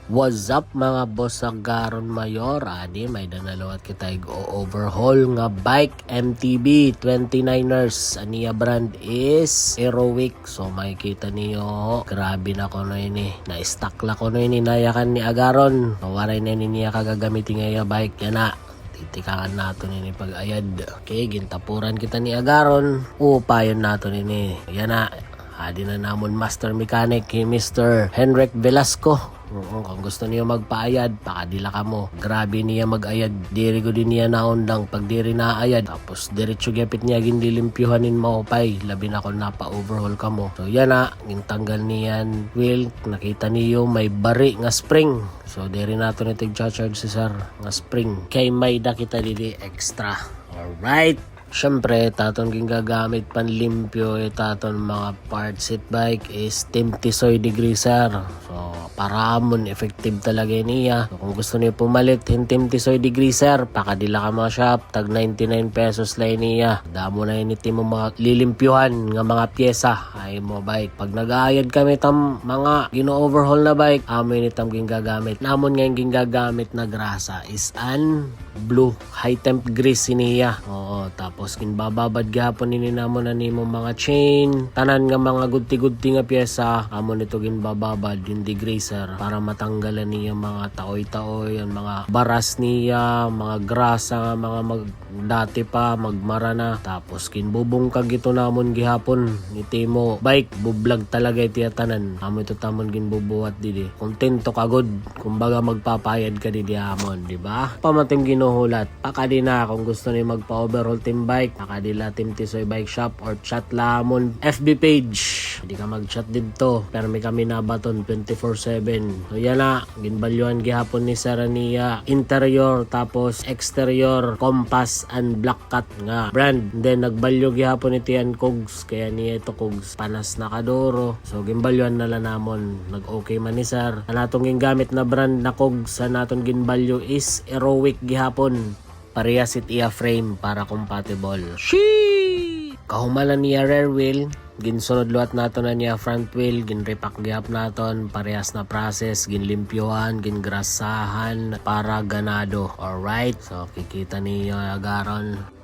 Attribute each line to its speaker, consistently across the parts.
Speaker 1: What's up mga boss sa Garon Mayor? Adi, may danalawat kita overhaul nga bike MTB 29ers. Aniya brand is Heroic. So makikita niyo, grabe na ko no ini. Na-stock la ko no ini nayakan ni Agaron. So waray na niya kagagamitin nga bike. Yan na. Titikangan nato ini pag-ayad. Okay, gintapuran kita ni Agaron. Upayon nato ini. Yan na. Adi na namon master mechanic ni Mr. Henrik Velasco. Kung gusto niyo magpaayad, pakadila ka mo. Grabe niya mag-ayad. Diri ko din niya naundang. Pag diri naayad, tapos diretso gapit niya gindilimpyuhanin mo pay. Labi na kung napa-overhaul ka mo. So yan na, gintanggal niyan wheel. Nakita niyo may bari nga spring. So diri nato ni tig-charge si sir nga spring. Kay may dakita didi extra. Alright. Siyempre, taton gagamit panlimpyo taton mga parts seat bike is Timtisoy degreaser. So, para amon effective talaga niya. So, kung gusto niyo pumalit Timtisoy degreaser, pakadila ka mga shop, tag 99 pesos lang niya. Damo na initi mo mga lilimpyuhan nga mga pyesa ay mo bike. Pag nag-aayad kami tam mga gino-overhaul na bike, amin itam gagamit. Namon nga yung gagamit na grasa is an blue high temp grease niya. Oo, tapos kinbababad gapon nini namon na nimo mga chain, tanan nga mga gudti-gudti nga pyesa, amon ito ginbababad yung degreaser para matanggalan niya mga taoy-taoy, yung mga baras niya, mga grasa nga mga dati pa magmara na. Tapos kinbubungkag ito namon gihapon ni Timo bike, bublag talaga iti tanan. Amo ito tamon ginbubuhat didi. Kontento ka good, kumbaga magpapayad ka didi amon, di ba? Pamating ginuhulat. Pakadi na kung gusto niyo magpa-overhaul team bike, pakadila Timtisoy Bike Shop or chat lamon FB page. Hindi ka mag-chat dito. Pero may kami na baton 24/7. So yan na, ginbalyuan gihapon ni Sarania interior tapos exterior compass and black cat nga brand. Then nagbalyo gihapon ni Tian Cogs, kaya niya ito Cogs panas na kadoro. So ginbalyuan na lang namon. Nag-okay man ni sir. Ang atong gingamit na brand na Cogs sa naton ginbalyo is Heroic gihapon. Parehas it iya frame para compatible. Sheesh! Kahumalan niya rear wheel, ginsunod luat nato na niya front wheel, ginrepack gihap naton, parehas na process, ginlimpyuhan, gingrasahan para ganado. Alright, so kikita niyo Agaron.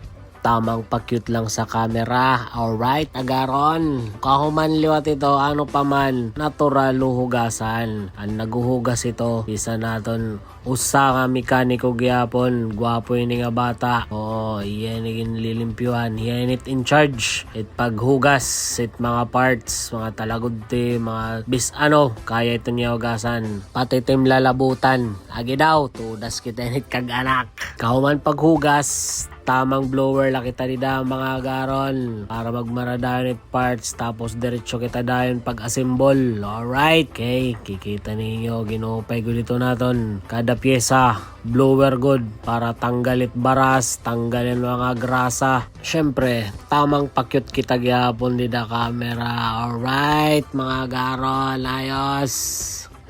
Speaker 1: Tamang pa-cute lang sa camera. Alright, Agaron. Kahuman liwat ito, ano pa man, natural hugasan. Ang naguhugas ito, isa naton usa nga mekaniko gyapon. Gwapo ini nga bata. Oo, iyan ginlilimpyuhan. Iyan it in charge. It paghugas, it mga parts, mga talagudti, mga bis ano, kaya ito niya hugasan. Pati tim lalabutan. Agi daw, tudas kita init kag anak. Kahuman paghugas, tamang blower lang kita nida mga Agaron para magmaradanit parts, tapos diretso kita dayon pag-assemble. Alright, okay, kikita ninyo ginupay ko dito naton kada pyesa blower good para tanggalit baras, tanggalin mga grasa. Syempre tamang pakyut kita gyapon nida camera. Alright mga Agaron, ayos.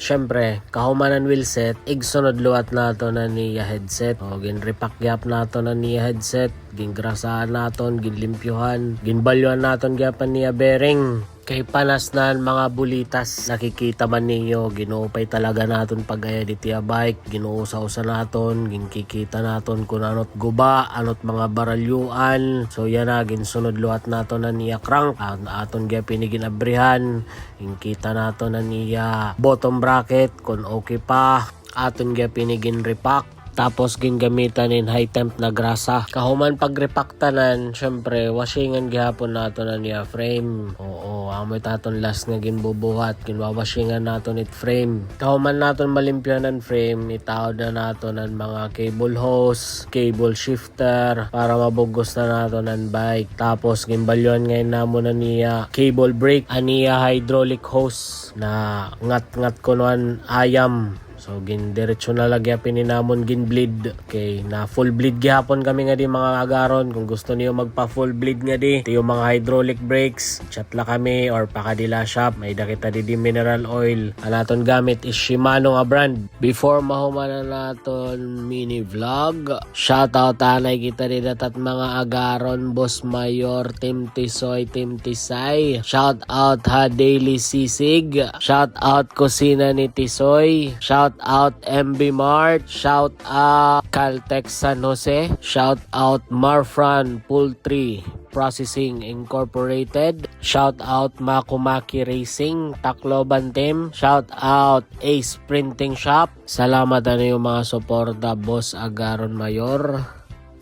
Speaker 1: Syempre, kahumanan wheelset, igsunod luwat nato na niya headset. O, ginrepack gyap nato na niya headset, gingrasahan naton, ginlimpyuhan, ginbalyuhan naton gyapan niya bearing. Kay panas na mga bulitas, nakikita man ninyo, ginupay talaga naton pag-aya di tiya bike, ginuusa-usa naton, ginkikita naton kung anot guba, anot mga baralyuan. So yan na, ginsunod luwat naton na niya crank, aton gya piniginabrihan, ginkita naton na niya bottom bracket, kung okay pa, aton gya pinigin repack. Tapos gingamitan in high temp na grasa. Kahuman pag repaktanan, syempre washingan gihapon nato na niya frame. Oo, amoy taton last nga ginbubuhat, ginwawashingan nato it frame. Kahuman naton malimpyanan frame, itawad na nato ng mga cable hose, cable shifter para mabugos na nato ng bike. Tapos gimbalyon ngayon namo na niya cable brake, aniya hydraulic hose na ngat-ngat ko noan ayam. So gindiretso na lagyapin ni namon ginbleed. Okay, na full bleed gihapon kami nga di mga Agaron. Kung gusto niyo magpa full bleed nga di, ito yung mga hydraulic brakes, chat la kami or pakadila shop. May dakita di mineral oil. Ang naton gamit is Shimano nga brand. Before mahumana naton mini vlog, shoutout anay kita di datat mga Agaron, Boss Mayor, Timtisoy, Timtisay. Shoutout ha Daily Sisig. Shoutout Kusina ni Tisoy. Shout Shout out MB Mart. Shout out Caltex San Jose. Shout out Marfran Poultry Processing Incorporated. Shout out Makumaki Racing, Tacloban Team. Shout out Ace Printing Shop. Salamat ano yung mga suporta, Boss Agaron Mayor.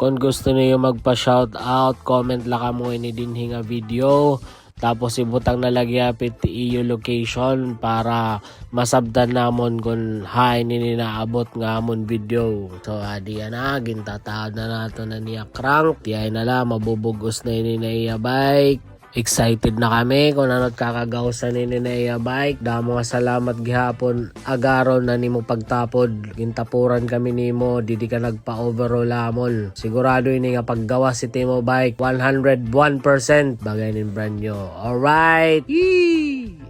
Speaker 1: Kung gusto niyo magpa-shout out, comment lang ka mo ini dinhi nga video. Tapos ibutang nalagyapit iyo location para masabdan namon kung hay nini naabot nga amon video. So adi na, gintataad na nato na niya crank. Tiyay na la, mabubugos na ini na iya bike. Excited na kami kung ano kakagawsan ni na iya bike. Damo nga salamat gihapon Agaron na nimo pagtapod. Gintapuran kami nimo, didi ka nagpa-overall amon. Sigurado ini nga paggawa si Timo Bike 101% bagay nin brand nyo. Alright! Yee!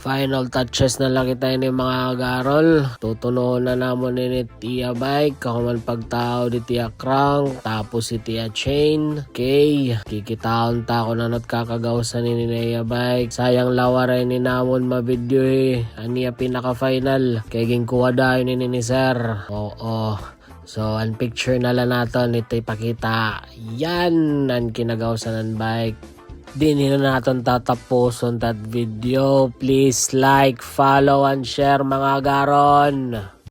Speaker 1: Final touches na lang kita ini mga Agarol. Tutunoon na namon ni Tia Bike. Kakuman pagtao di Tia Crank. Tapos si Tia Chain. Okay. Kikitaon ta ko na not kakagawsan ni Tia Bike. Sayang lawaray ni namon mabidyo eh. Aniya pinaka-final. Kaya ginkuha dahil ni Sir. Oo. So, ang picture na lang natin. Ito ipakita. Yan ang kinagawsan ng bike. Di nila natin tatapos on that video. Please like, follow, and share mga Agaron.